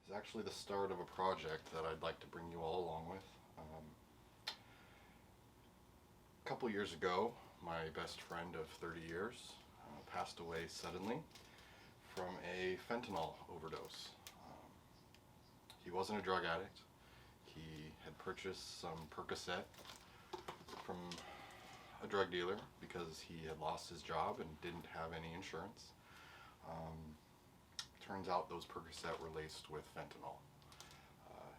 is actually the start of a project that I'd like to bring you all along with. A couple years ago, my best friend of 30 years passed away suddenly from a fentanyl overdose. He wasn't a drug addict. He had purchased some Percocet from a drug dealer because he had lost his job and didn't have any insurance. Turns out those Percocet were laced with fentanyl.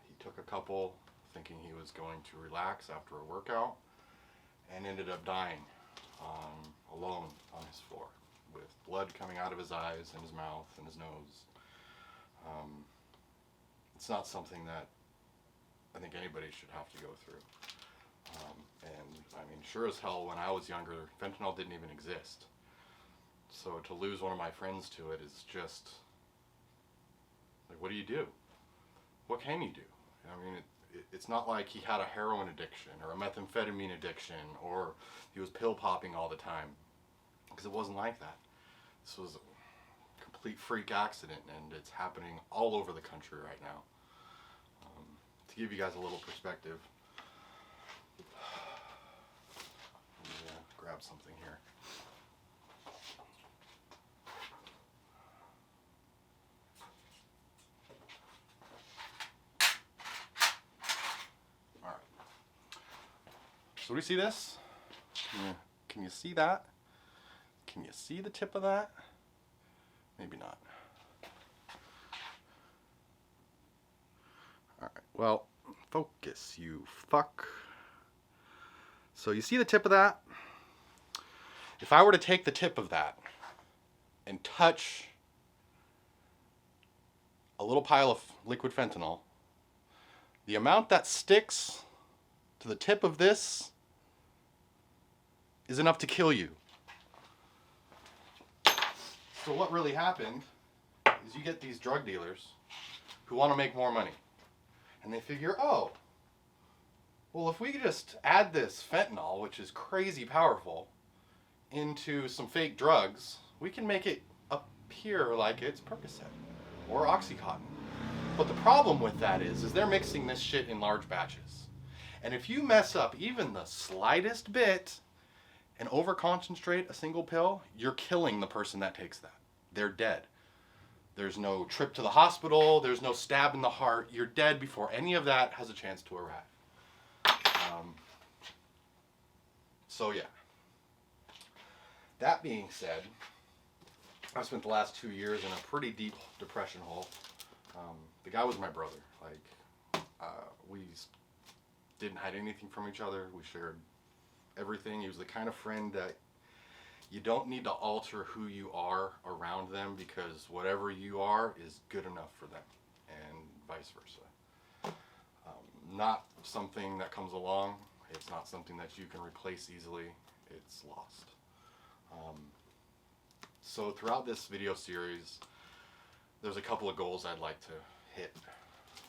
He took a couple thinking he was going to relax after a workout and ended up dying alone on his floor with blood coming out of his eyes and his mouth and his nose. It's not something that I think anybody should have to go through. And I mean, sure as hell, when I was younger, fentanyl didn't even exist. So to lose one of my friends to it is just like, what do you do? What can you do? I mean, it's not like he had a heroin addiction or a methamphetamine addiction or he was pill popping all the time, because it wasn't like that. This was a complete freak accident, and it's happening all over the country right now. To give you guys a little perspective, let me grab something here. All right. So do we see this? Can you see that? Can you see the tip of that? Maybe not. Alright, well, focus, you fuck. So you see the tip of that? If I were to take the tip of that and touch a little pile of liquid fentanyl, the amount that sticks to the tip of this is enough to kill you. So what really happened is you get these drug dealers who want to make more money. And they figure, oh, well, if we just add this fentanyl, which is crazy powerful, into some fake drugs, we can make it appear like it's Percocet or Oxycontin. But the problem with that is they're mixing this shit in large batches. And if you mess up even the slightest bit and over-concentrate a single pill, you're killing the person that takes that. They're dead. There's no trip to the hospital, there's no stab in the heart. You're dead before any of that has a chance to arrive. So yeah. That being said, I've spent the last 2 years in a pretty deep depression hole. The guy was my brother. We didn't hide anything from each other. We shared everything. He was the kind of friend that you don't need to alter who you are around them, because whatever you are is good enough for them, and vice versa. Not something that comes along. It's not something that you can replace easily. It's lost. So throughout this video series, there's a couple of goals I'd like to hit.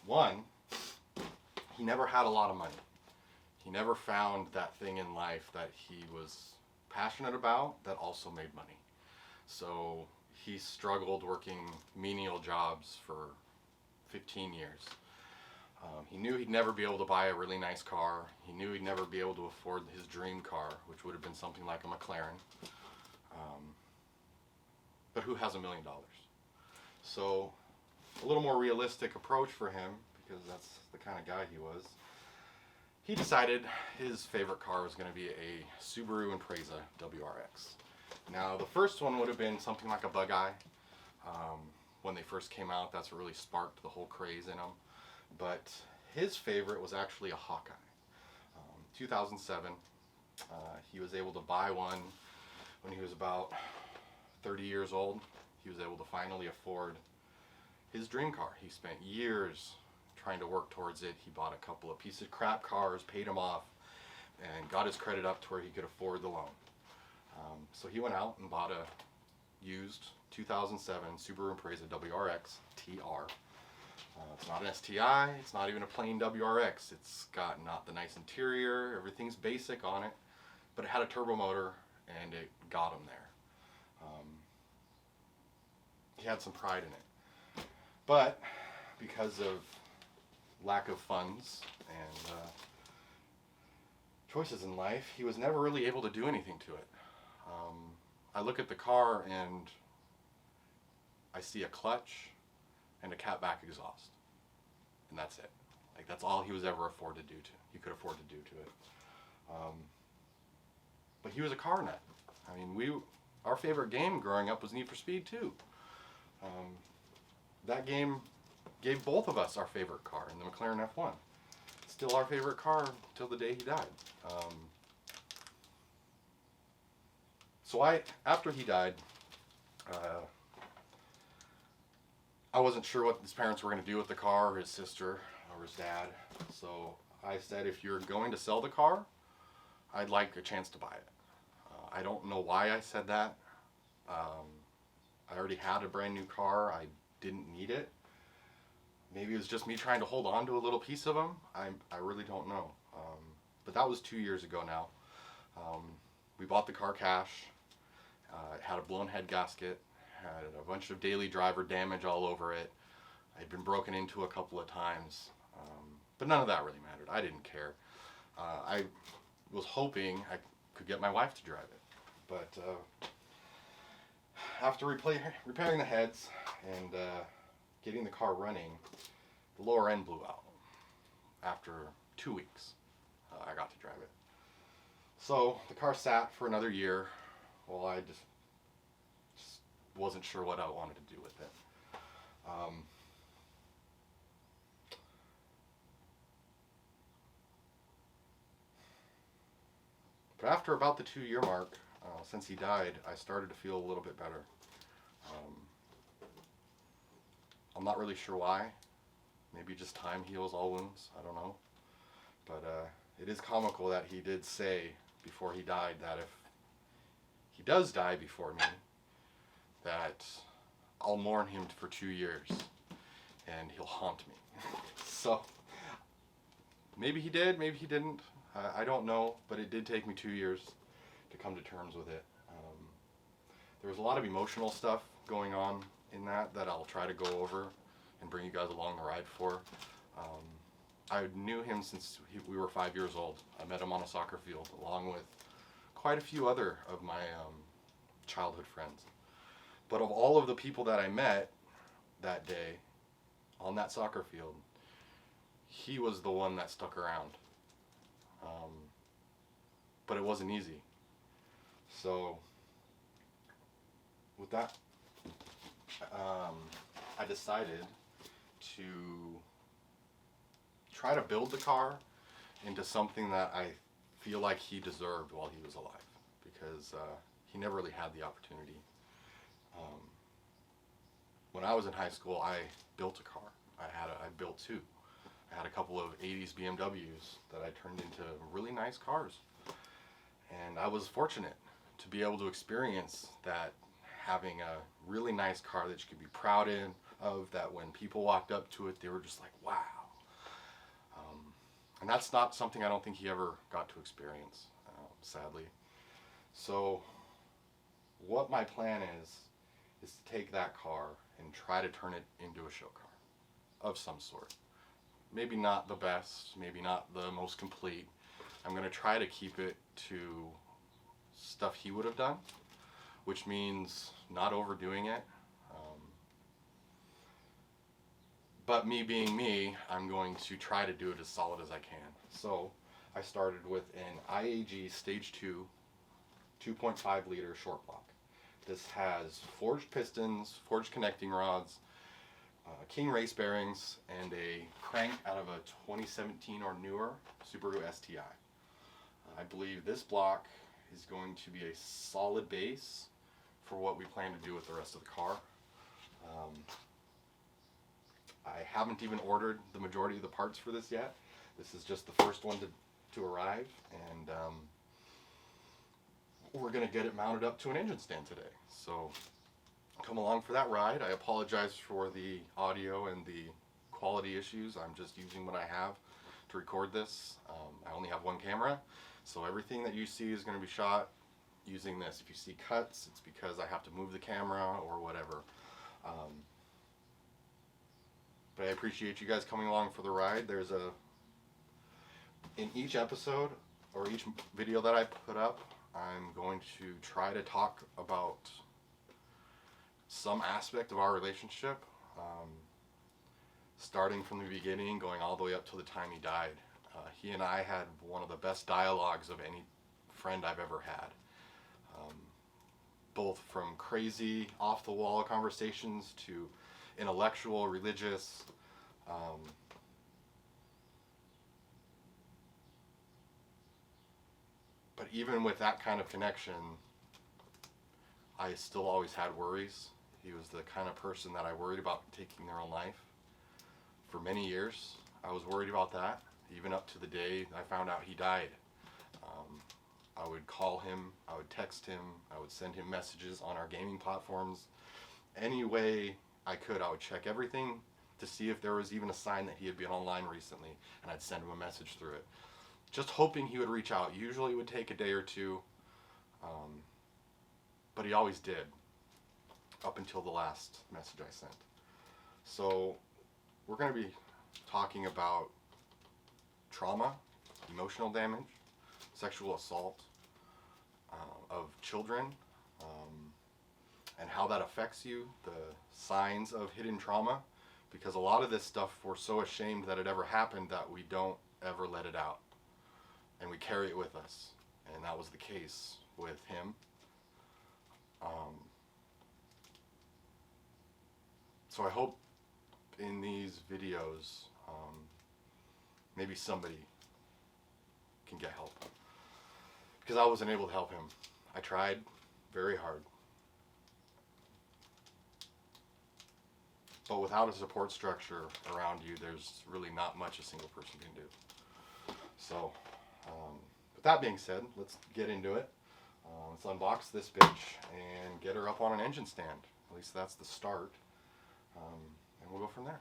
One, he never had a lot of money. He never found that thing in life that he was passionate about that also made money. So he struggled working menial jobs for 15 years. He knew he'd never be able to buy a really nice car. He knew he'd never be able to afford his dream car, which would have been something like a McLaren. But who has $1 million? So a little more realistic approach for him, because that's the kind of guy he was. He decided his favorite car was going to be a Subaru Impreza WRX. Now, the first one would have been something like a Bug-Eye. When they first came out, that's what really sparked the whole craze in him. But his favorite was actually a Hawkeye. 2007, he was able to buy one when he was about 30 years old. He was able to finally afford his dream car. He spent years trying to work towards it. He bought a couple of pieces of crap cars, paid them off, and got his credit up to where he could afford the loan. So he went out and bought a used 2007 Subaru Impreza WRX TR. It's not an STI, it's not even a plain WRX. It's got not the nice interior, everything's basic on it, but it had a turbo motor and it got him there. He had some pride in it. But because of lack of funds and choices in life, he was never really able to do anything to it. I look at the car and I see a clutch and a catback exhaust, and that's it. Like, that's all he was ever he could afford to do to it. But he was a car nut. I mean, our favorite game growing up was Need for Speed 2. That game gave both of us our favorite car in the McLaren F1. Still our favorite car till the day he died. So after he died, I wasn't sure what his parents were going to do with the car, or his sister, or his dad. So I said, if you're going to sell the car, I'd like a chance to buy it. I don't know why I said that. I already had a brand new car. I didn't need it. Maybe it was just me trying to hold on to a little piece of him. I really don't know. But that was 2 years ago now. We bought the car cash. It had a blown head gasket, had a bunch of daily driver damage all over it. I'd been broken into a couple of times, but none of that really mattered. I didn't care. I was hoping I could get my wife to drive it, but after repairing the heads and getting the car running, the lower end blew out. After 2 weeks, I got to drive it. So the car sat for another year. Well, I just wasn't sure what I wanted to do with it. But after about the 2-year mark, since he died, I started to feel a little bit better. I'm not really sure why. Maybe just time heals all wounds. I don't know. But it is comical that he did say before he died that if he does die before me, that I'll mourn him for 2 years and he'll haunt me. So maybe he did, maybe he didn't. I don't know, but it did take me 2 years to come to terms with it. There was a lot of emotional stuff going on in that I'll try to go over and bring you guys along the ride for. I knew him since we were 5 years old. I met him on a soccer field along with quite a few other of my childhood friends. But of all of the people that I met that day on that soccer field, he was the one that stuck around. But it wasn't easy. So with that, I decided to try to build the car into something that I feel like he deserved while he was alive, because he never really had the opportunity. When I was in high school, I built a car. I built two. I had a couple of 80s BMWs that I turned into really nice cars. And I was fortunate to be able to experience that, having a really nice car that you could be proud of, that when people walked up to it, they were just like, wow. And that's not something I don't think he ever got to experience, sadly. So what my plan is to take that car and try to turn it into a show car of some sort. Maybe not the best, maybe not the most complete. I'm going to try to keep it to stuff he would have done, which means not overdoing it. But me being me, I'm going to try to do it as solid as I can. So I started with an IAG Stage 2 2.5 liter short block. This has forged pistons, forged connecting rods, King race bearings, and a crank out of a 2017 or newer Subaru STI. I believe this block is going to be a solid base for what we plan to do with the rest of the car. I haven't even ordered the majority of the parts for this yet. This is just the first one to arrive, and we're going to get it mounted up to an engine stand today. So come along for that ride. I apologize for the audio and the quality issues. I'm just using what I have to record this. I only have one camera, so everything that you see is going to be shot using this. If you see cuts, it's because I have to move the camera or whatever. But I appreciate you guys coming along for the ride. In each episode or each video that I put up, I'm going to try to talk about some aspect of our relationship, starting from the beginning, going all the way up till the time he died. He and I had one of the best dialogues of any friend I've ever had. Both from crazy, off-the-wall conversations to intellectual, religious. But even with that kind of connection, I still always had worries. He was the kind of person that I worried about taking their own life. For many years, I was worried about that, even up to the day I found out he died. I would call him, I would text him, I would send him messages on our gaming platforms. Any way I could, I would check everything to see if there was even a sign that he had been online recently, and I'd send him a message through it. Just hoping he would reach out. Usually it would take a day or two, but he always did, up until the last message I sent. So we're going to be talking about trauma, emotional damage, sexual assault of children, and how that affects you, the signs of hidden trauma, because a lot of this stuff we're so ashamed that it ever happened that we don't ever let it out, and we carry it with us, and that was the case with him. So I hope in these videos maybe somebody can get help, because I wasn't able to help him. I tried very hard, but without a support structure around you, there's really not much a single person can do. So with that being said, let's get into it. Let's unbox this bitch and get her up on an engine stand. At least that's the start, and we'll go from there.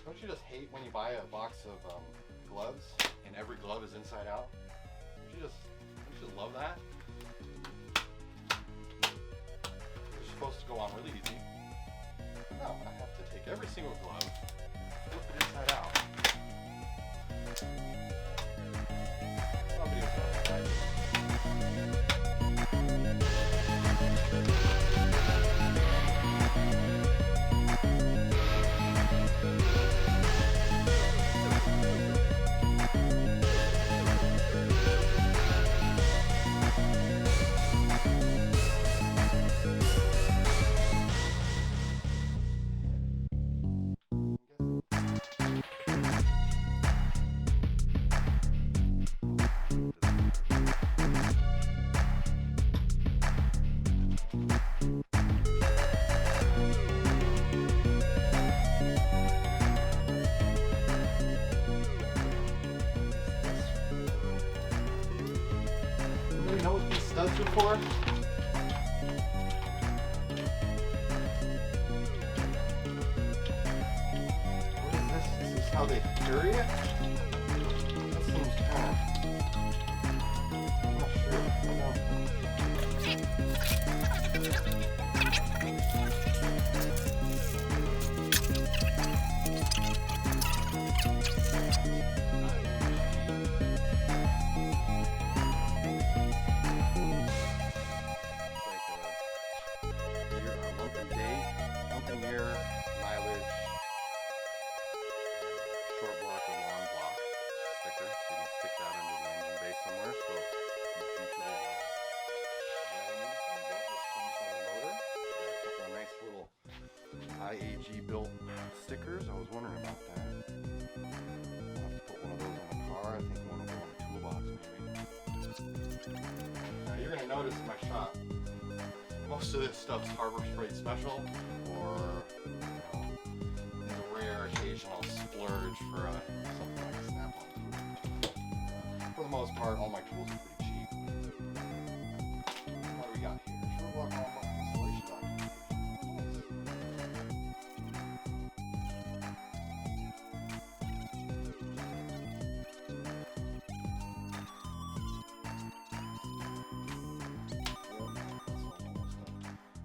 Don't you just hate when you buy a box of gloves and every glove is inside out? Don't you just love that? They're supposed to go on really easy. No, I have to take every single glove, flip it inside out. Somebody was going to know what these studs are for? What is this? Is this how they carry it? That seems kind of... I'm not sure. I don't know. Somewhere, so in the future we'll have stickers. I was wondering about that. I'll have to put one of those on the car. I think one will go in the toolbox maybe. Now you're going to notice in my shop, most of this stuff's Harbor Freight special, or in the rare occasional splurge for something like a snap-on tool. For the most part, all my tools are pretty cheap. What do we got here? Sure, block all my installation documentation.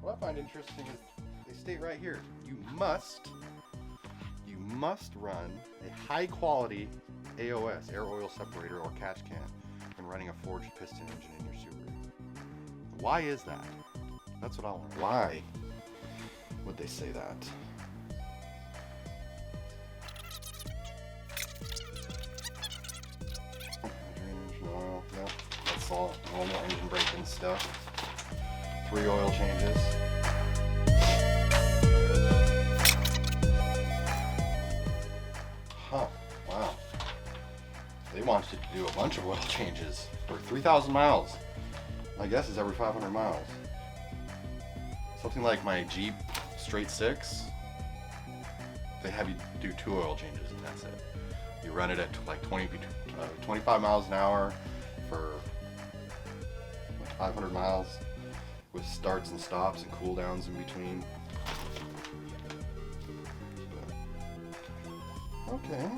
What I find interesting is they state right here, you must run a high quality AOS, air oil separator, or catch can when running a forged piston engine in your Subaru. Why is that? That's what I want. Why would they say that? Engine oil, yep, that's all normal engine braking stuff. 3 oil changes. Huh, wow. They want you to do a bunch of oil changes for 3,000 miles. My guess is every 500 miles. Something like my Jeep Straight 6, they have you do 2 oil changes and that's it. You run it at like 25 miles an hour for like 500 miles. With starts and stops and cool downs in between. Okay.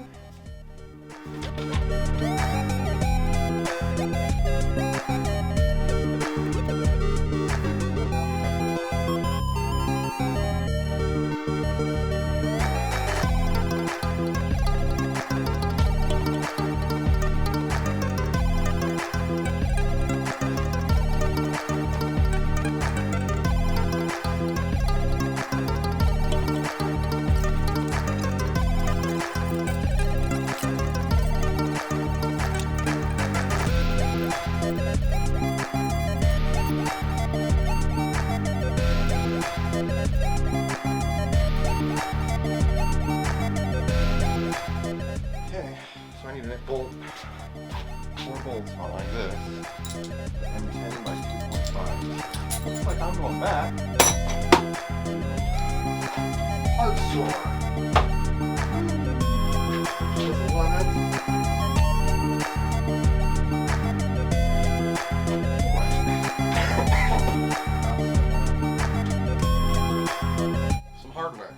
So I need a bolt, 4 bolts on like this, M10 by 2.5. Looks like I'm going back. Art store. Just 11. Some hardware.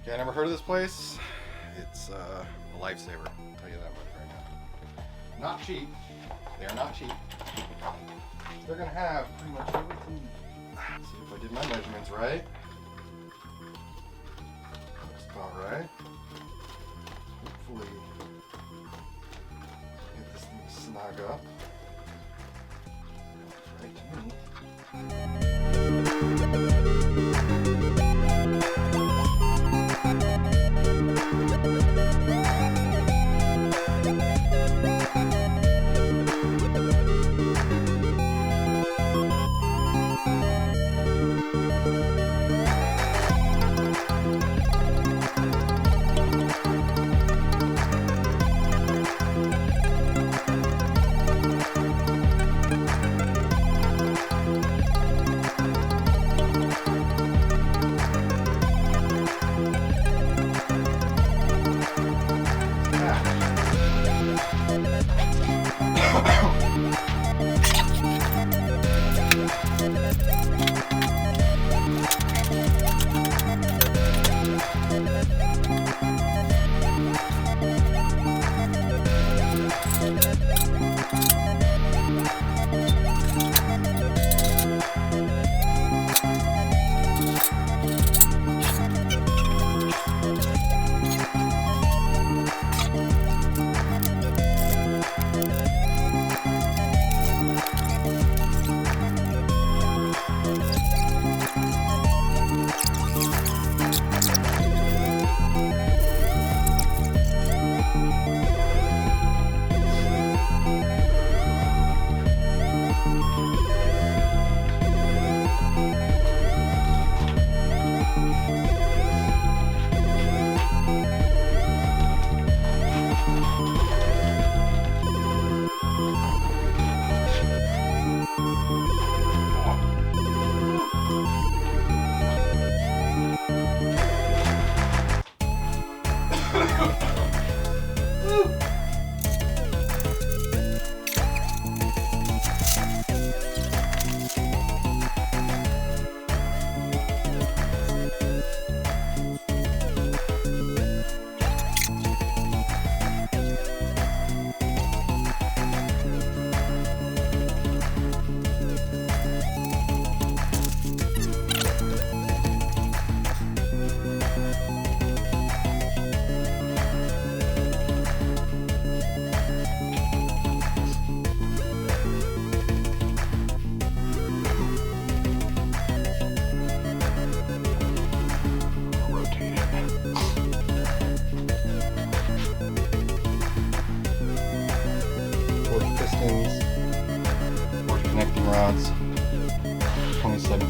Okay, I never heard of this place. It's a lifesaver, I'll tell you that much right now. Not cheap. They are not cheap. They're gonna have pretty much everything. Let's see if I did my measurements right. Looks about right. Hopefully get this thing snug up. Looks right to me.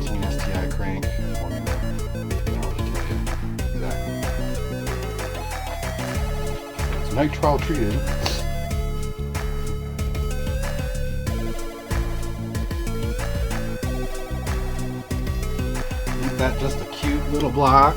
17 STI crank. Exactly. It's nitrile treated. Isn't that just a cute little block?